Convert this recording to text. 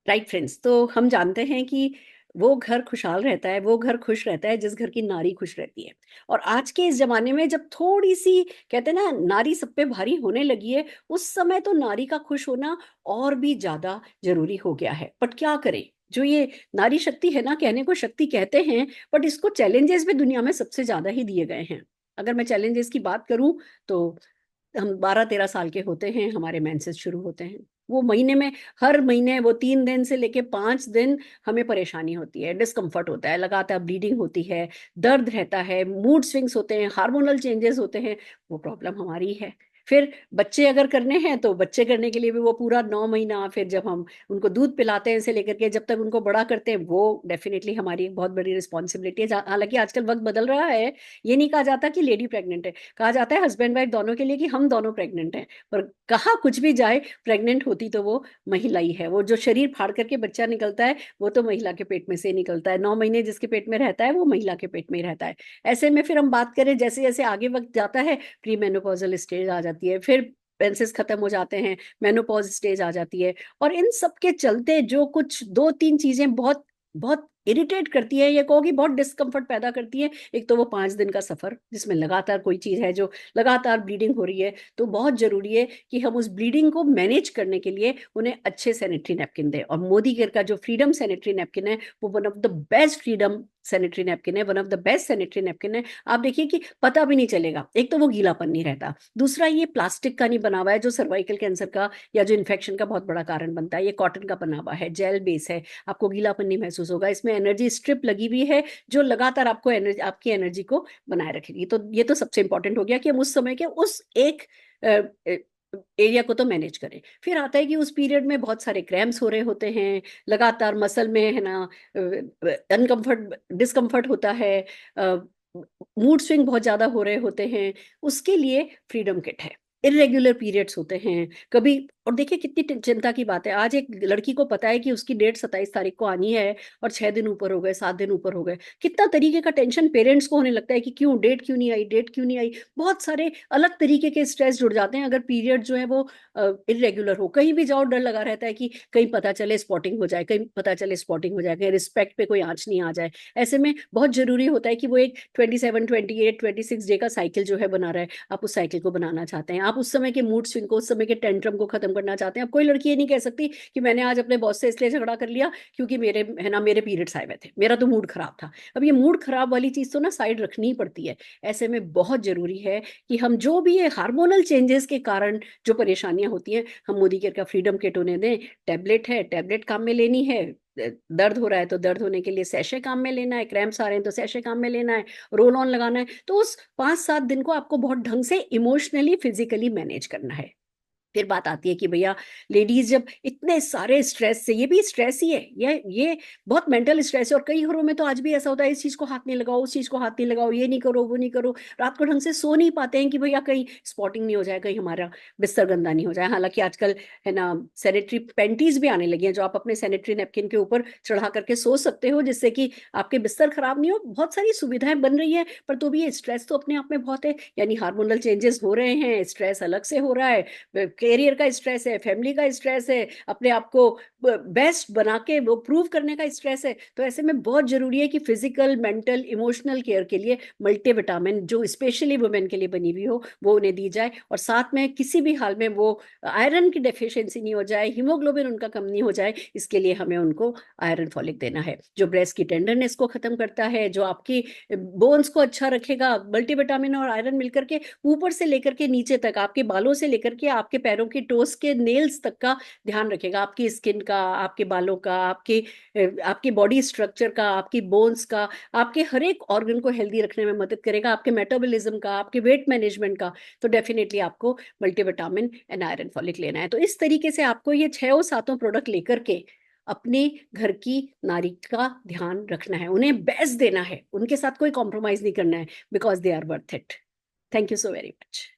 Right friends, तो हम जानते हैं कि वो घर खुशहाल रहता है, वो घर खुश रहता है जिस घर की नारी खुश रहती है। और आज के इस ज़माने में जब थोड़ी-सी कहते हैं ना नारी सब पे भारी होने लगी है, उस समय तो नारी का खुश होना और भी ज़्यादा ज़रूरी हो गया है। बट क्या करें? जो ये नारी शक्ति है ना, कहने को शक्ति कहते हैं, बट इसको चैलेंजेस भी दुनिया में सबसे ज़्यादा ही दिए गए हैं। अगर मैं चैलेंजेस की बात करूँ तो हम 12-13 साल के होते हैं, हमारे मेंसेस शुरू होते हैं। वो महीने में हर महीने वो 3 दिन से लेके 5 दिन हमें परेशानी होती है, डिस्कम्फर्ट होता है, लगातार ब्लीडिंग होती है, दर्द रहता है, मूड स्विंग्स होते हैं, हार्मोनल चेंजेस होते हैं, वो प्रॉब्लम हमारी ही है। फिर बच्चे अगर करने हैं, तो बच्चे करने के लिए भी वो पूरा 9 महीना, फिर जब हम उनको दूध पिलाते हैं से लेकर के जब तक उनको बड़ा करते हैं, वो डेफ़िनिटली हमारी एक बहुत बड़ी रिस्पॉन्सिबिलिटी है। जहाँ हालाँकि आजकल वक़्त बदल रहा है, ये नहीं कहा जाता कि लेडी प्रेग्नेंट है। कहा जाता है हस्बैंड वाइफ दोनों के लिए कि हम दोनों प्रेग्नेंट हैं, पर कहा कुछ भी जाए प्रेग्नेंट होती तो वो महिला ही है। वो जो शरीर फाड़ करके बच्चा निकलता है वो तो महिला के पेट में से ही निकलता है। 9 महीने जिसके पेट में रहता है वो महिला के पेट में ही रहता है। ऐसे में फिर हम बात करें जैसे-जैसे आगे वक़्त जाता है प्री मेनोपॉज़ल स्टेज आ जाती है, फिर मेंसेस खत्म हो जाते हैं, मेनोपॉज़ स्टेज आ जाती है और इन सब के चलते जो कुछ 2-3 चीज़ें बहुत बहुत इरिटेट करती है, ये कहो कि बहुत डिस्कम्फर्ट पैदा करती है। एक तो वो 5 दिन का सफ़र जिसमें लगातार कोई चीज़ है जो लगातार ब्लीडिंग हो रही है, तो बहुत ज़रूरी है कि हम उस ब्लीडिंग को मैनेज करने के लिए उन्हें अच्छे सैनिटरी नैपकिन दें और मोदी केयर का जो फ्रीडम सैनिटरी नैपकिन है, वो one of the best Freedom sanitary napkin है, one of the best sanitary napkin है। आप देखिए कि पता भी नहीं चलेगा, एक तो वो गीलापन नहीं रहता, दूसरा ये प्लास्टिक का नहीं बना हुआ है जो सर्वाइकल कैंसर का या जो इन्फेक्शन का बहुत बड़ा कारण बनता है, ये कॉटन का बना हुआ है, जेल बेस है, आपको गीलापन नहीं महसूस होगा। इसमें एनर्जी स्ट्रिप लगी हुई है जो लगातार आपको एनर्जी आपकी एनर्जी को बनाए रखेगी। तो ये तो सबसे इंपॉर्टेंट हो गया कि हम उस समय के उस एक एरिया को तो मैनेज करें। फिर आता है कि उस पीरियड में बहुत सारे क्रैम्प्स हो रहे होते हैं, लगातार मसल में है ना अनकम्फर्ट डिस्कम्फर्ट होता है, मूड स्विंग बहुत ज़्यादा हो रहे होते हैं, उसके लिए फ्रीडम किट है। इर्रेगुलर पीरियड्स होते हैं, कभी और देखिए कितनी चिंता की बात है। आज एक लड़की को पता है कि उसकी डेट 27 तारीख को आनी है और 6 दिन ऊपर हो गए, 7 दिन ऊपर हो गए। कितना तरीके का टेंशन पेरेंट्स को होने लगता है कि क्यों डेट क्यों नहीं आई, डेट क्यों नहीं आई। बहुत सारे अलग तरीके के स्ट्रेस जुड़ जाते हैं अगर पीरियड जो है वो इर्रेगुलर हो। कहीं भी जाओ डर लगा रहता है कि कहीं पता चले स्पॉटिंग हो जाए, कहीं पता चले स्पॉटिंग हो जाए, कहीं रिस्पेक्ट पे कोई आँच नहीं आ जाए। ऐसे में बहुत ज़रूरी होता है कि वो एक 27, 28, 26 डे का साइकिल जो है बना रहा है, आप उस साइकिल को बनाना चाहते हैं। आप उस समय के मूड स्विंग को, उस समय के टेंट्रम को खत्म करना चाहते हैं। अब कोई लड़की ये नहीं कह सकती कि मैंने आज अपने बॉस से इसलिए झगड़ा कर लिया क्योंकि मेरे है ना मेरे पीरियड्स आए हुए थे, मेरा तो मूड खराब था। अब ये मूड खराब वाली चीज़ तो ना साइड रखनी ही पड़ती है। ऐसे में बहुत ज़रूरी है कि हम जो भी ये हार्मोनल चेंजेस के कारण जो परेशानियाँ होती हैं, हम मोदी केयर का फ्रीडम किट उन्हें दें। टैबलेट है, टैबलेट काम में लेनी है, दर्द हो रहा है तो दर्द होने के लिए सैशे काम में लेना है, क्रैम्प्स आ रहे हैं तो सैशे काम में लेना है, रोल ऑन लगाना है। तो उस 5-7 दिन को आपको बहुत ढंग से इमोशनली, फिज़िकली मैनेज करना है। फिर बात आती है कि भैया लेडीज जब इतने सारे स्ट्रेस से, ये भी स्ट्रेस ही है, ये बहुत मेंटल स्ट्रेस है और कई घरों में तो आज भी ऐसा होता है इस चीज को हाथ नहीं लगाओ, उस चीज को हाथ नहीं लगाओ, ये नहीं करो, वो नहीं करो। रात को ढंग से सो नहीं पाते हैं कि भैया कहीं स्पॉटिंग नहीं हो जाए, कहीं हमारा बिस्तर गंदा नहीं हो जाए। हालांकि आजकल है ना सैनिटरी पैंटीज भी आने लगी हैं जो आप अपने सैनिटरी नैपकिन के ऊपर चढ़ा करके सो सकते हो जिससे कि आपके बिस्तर खराब नहीं हो। बहुत सारी सुविधाएं बन रही है, पर तो भी ये स्ट्रेस तो अपने आप में बहुत है। यानी हार्मोनल चेंजेस हो रहे हैं, स्ट्रेस अलग से हो रहा है, कैरियर का स्ट्रेस है, फैमिली का स्ट्रेस है, अपने आप को बेस्ट बना के वो प्रूव करने का स्ट्रेस है। तो ऐसे में बहुत जरूरी है कि फिजिकल, मेंटल, इमोशनल केयर के लिए मल्टीविटामिन जो स्पेशली वुमेन के लिए बनी हुई हो वो उन्हें दी जाए और साथ में किसी भी हाल में वो आयरन की डेफिशिएंसी नहीं हो जाए, हीमोग्लोबिन उनका कम नहीं हो जाए, इसके लिए हमें उनको आयरन फॉलिक देना है जो ब्रेस्ट की टेंडरनेस को खत्म करता है, जो आपकी बोन्स को अच्छा रखेगा। मल्टीविटामिन और आयरन मिलकर के ऊपर से लेकर के नीचे तक, आपके बालों से लेकर के आपके पैरों की टोस के नेल्स तक का ध्यान रखेगा, आपकी स्किन का, आपके बालों का, आपके बॉडी स्ट्रक्चर का, आपकी बोन्स का, आपके हर एक ऑर्गन को हेल्दी रखने में मदद करेगा, आपके मेटाबॉलिज्म का, आपके वेट मैनेजमेंट का। तो डेफिनेटली आपको मल्टीविटामिन एंड आयरन फॉलिक लेना है। तो इस तरीके से आपको ये 6-7 प्रोडक्ट लेकर के अपने घर की नारी का ध्यान रखना है, उन्हें बेस्ट देना है, उनके साथ कोई कॉम्प्रोमाइज नहीं करना है, because they are worth it. Thank you so very much.